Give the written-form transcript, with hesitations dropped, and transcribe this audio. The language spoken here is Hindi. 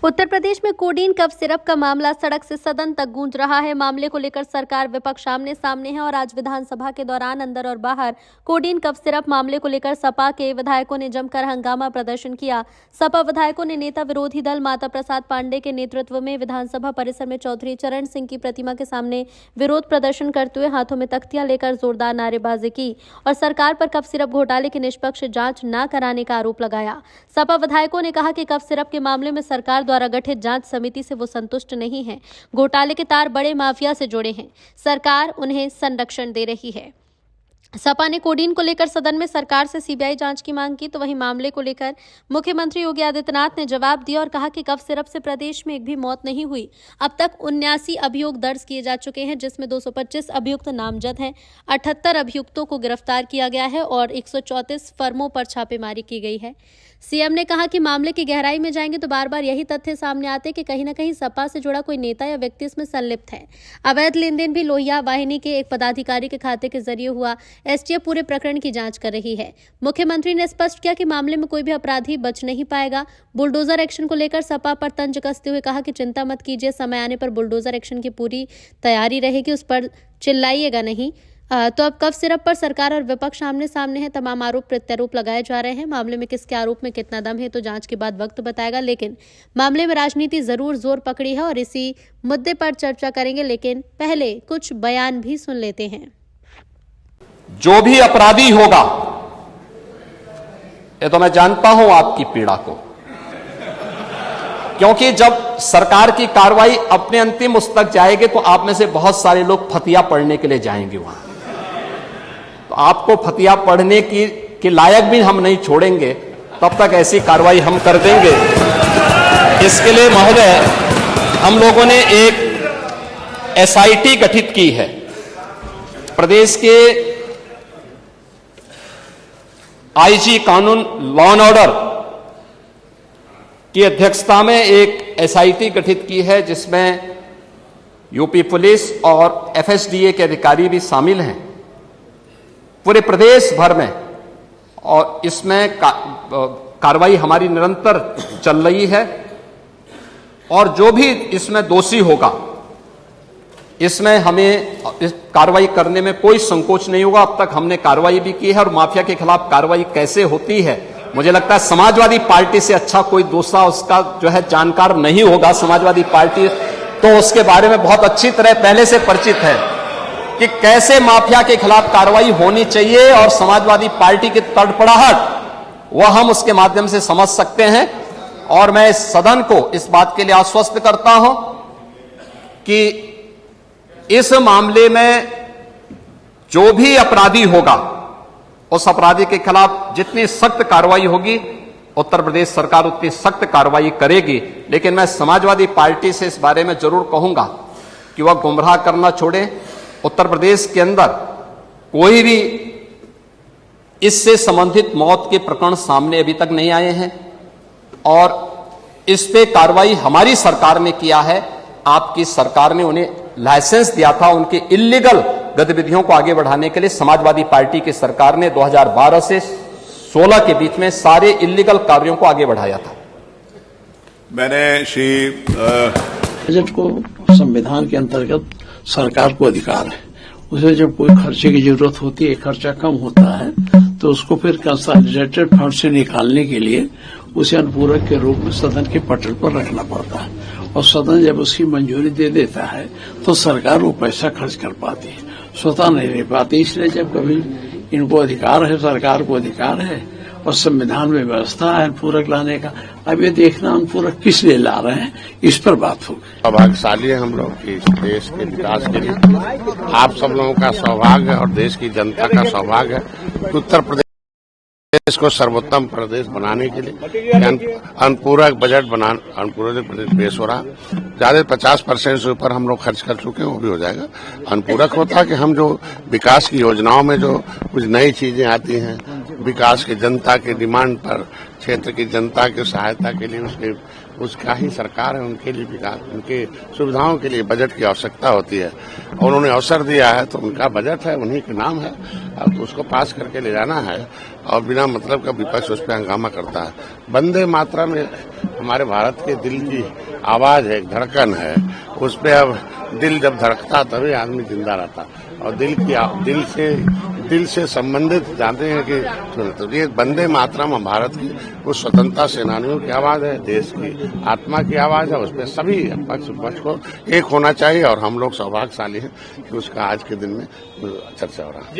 उत्तर प्रदेश में कोडीन कफ सिरप का मामला सड़क से सदन तक गूंज रहा है। मामले को लेकर सरकार विपक्ष आमने सामने है और आज विधानसभा के दौरान अंदर और बाहर कोडीन कफ सिरप मामले को लेकर सपा के विधायकों ने जमकर हंगामा प्रदर्शन किया। सपा विधायकों ने नेता विरोधी दल माता प्रसाद पांडे के नेतृत्व में विधानसभा परिसर में चौधरी चरण सिंह की प्रतिमा के सामने विरोध प्रदर्शन करते हुए हाथों में तख्तियां लेकर जोरदार नारेबाजी की और सरकार पर कफ सिरप घोटाले की निष्पक्ष जांच न कराने का आरोप लगाया। सपा विधायकों ने कहा कि कफ सिरप के मामले में सरकार द्वारा गठित जांच समिति से वो संतुष्ट नहीं है। घोटाले के तार बड़े माफिया से जुड़े हैं, सरकार उन्हें संरक्षण दे रही है। सपा ने कोडीन को लेकर सदन में सरकार से सीबीआई जांच की मांग की, तो वहीं मामले को लेकर मुख्यमंत्री योगी आदित्यनाथ ने जवाब दिया और कहा कि कफ सिरप से प्रदेश में एक भी मौत नहीं हुई। अब तक 79 अभियोग दर्ज किए जा चुके हैं, जिसमें 225 अभियुक्त नामजद हैं, 78 अभियुक्तों को गिरफ्तार किया गया है और 134 फर्मों पर छापेमारी की गई है। सीएम ने कहा कि मामले की गहराई में जाएंगे तो बार बार यही तथ्य सामने आते कि कहीं न कहीं सपा से जुड़ा कोई नेता या व्यक्ति इसमें संलिप्त है। अवैध लेन देन भी लोहिया वाहिनी के एक पदाधिकारी के खाते के जरिए हुआ। एसटीएफ पूरे प्रकरण की जांच कर रही है। मुख्यमंत्री ने स्पष्ट किया कि मामले में कोई भी अपराधी बच नहीं पाएगा। बुलडोजर एक्शन को लेकर सपा पर तंज कसते हुए कहा कि चिंता मत कीजिए, समय आने पर बुलडोजर एक्शन की पूरी तैयारी रहेगी, उस पर चिल्लाइएगा नहीं। तो अब कफ सिरप पर सरकार और विपक्ष आमने सामने है। तमाम आरोप प्रत्यारोप लगाए जा रहे हैं। मामले में किसके आरोप में कितना दम है तो जांच के बाद वक्त बताएगा, लेकिन मामले में राजनीति जरूर जोर पकड़ी है और इसी मुद्दे पर चर्चा करेंगे। लेकिन पहले कुछ बयान भी सुन लेते हैं। जो भी अपराधी होगा, ये तो मैं जानता हूं आपकी पीड़ा को, क्योंकि जब सरकार की कार्रवाई अपने अंतिम उस तक जाएगी तो आप में से बहुत सारे लोग फतिया पढ़ने के लिए जाएंगे वहां। तो आपको फतिया पढ़ने के लायक भी हम नहीं छोड़ेंगे, तब तक ऐसी कार्रवाई हम कर देंगे। इसके लिए महोदय, हम लोगों ने एक एसआईटी गठित की है। प्रदेश के आईजी कानून लॉ एंड ऑर्डर की अध्यक्षता में एक एसआईटी गठित की है, जिसमें यूपी पुलिस और एफएसडीए के अधिकारी भी शामिल हैं पूरे प्रदेश भर में। और इसमें कार्रवाई हमारी निरंतर चल रही है और जो भी इसमें दोषी होगा, इसमें हमें इस कार्रवाई करने में कोई संकोच नहीं होगा। अब तक हमने कार्रवाई भी की है और माफिया के खिलाफ कार्रवाई कैसे होती है, मुझे लगता है समाजवादी पार्टी से अच्छा कोई दूसरा उसका जो है जानकार नहीं होगा। समाजवादी पार्टी तो उसके बारे में बहुत अच्छी तरह पहले से परिचित है कि कैसे माफिया के खिलाफ कार्रवाई होनी चाहिए, और समाजवादी पार्टी की तड़पड़ाहट वह हम उसके माध्यम से समझ सकते हैं। और मैं इस सदन को इस बात के लिए आश्वस्त करता हूं कि इस मामले में जो भी अपराधी होगा, उस अपराधी के खिलाफ जितनी सख्त कार्रवाई होगी, उत्तर प्रदेश सरकार उतनी सख्त कार्रवाई करेगी। लेकिन मैं समाजवादी पार्टी से इस बारे में जरूर कहूंगा कि वह गुमराह करना छोड़े। उत्तर प्रदेश के अंदर कोई भी इससे संबंधित मौत के प्रकरण सामने अभी तक नहीं आए हैं और इस पे कार्रवाई हमारी सरकार ने किया है। आपकी सरकार ने उन्हें लाइसेंस दिया था उनके इल्लीगल गतिविधियों को आगे बढ़ाने के लिए। समाजवादी पार्टी की सरकार ने 2012 से 16 के बीच में सारे इल्लीगल कार्यों को आगे बढ़ाया था। मैंने श्री बजट को संविधान के अंतर्गत सरकार को अधिकार है, उसे जब कोई खर्चे की जरूरत होती है, खर्चा कम होता है, तो उसको फिर कंसोलिडेटेड फंड से निकालने के लिए उसे अनुपूरक के रूप में सदन के पटल पर रखना पड़ता है और सदन जब उसकी मंजूरी दे देता है तो सरकार वो पैसा खर्च कर पाती है, स्वतः नहीं रह पाती। इसलिए जब कभी इनको अधिकार है, सरकार को अधिकार है और संविधान में व्यवस्था है अनुपूरक लाने का, अब ये देखना अनुपूरक किस लिए ला रहे हैं, इस पर बात होगी। सौभाग्यशाली है हम लोग कि इस देश के विकास के लिए आप सब लोगों का सौभाग्य है और देश की जनता का सौभाग्य है। उत्तर प्रदेश को सर्वोत्तम प्रदेश बनाने के लिए अनुपूरक बजट अनुपूरक बजट पेश हो रहा। ज्यादा 50% से ऊपर हम लोग खर्च कर चुके हैं, वो भी हो जाएगा। अनुपूरक होता है कि हम जो विकास की योजनाओं में जो कुछ नई चीजें आती हैं, विकास की जनता की डिमांड पर, क्षेत्र की जनता की सहायता के लिए उसके उसका ही सरकार है, उनके लिए विकास, उनके सुविधाओं के लिए बजट की आवश्यकता होती है। और उन्होंने अवसर दिया है तो उनका बजट है, उन्हीं के नाम है, अब उसको पास करके ले जाना है। और बिना मतलब का विपक्ष उस पर हंगामा करता है। वंदे मातरम में हमारे भारत के दिल की आवाज है, एक धड़कन है, उस पर अब दिल जब धड़कता तभी आदमी जिंदा रहता। और दिल से संबंधित जानते हैं कि तो ये वंदे मातरम हम भारत की उस स्वतंत्रता सेनानियों की आवाज है, देश की आत्मा की आवाज है। उसमें सभी पक्ष विपक्ष को एक होना चाहिए और हम लोग सौभाग्यशाली हैं कि उसका आज के दिन में चर्चा हो रहा है।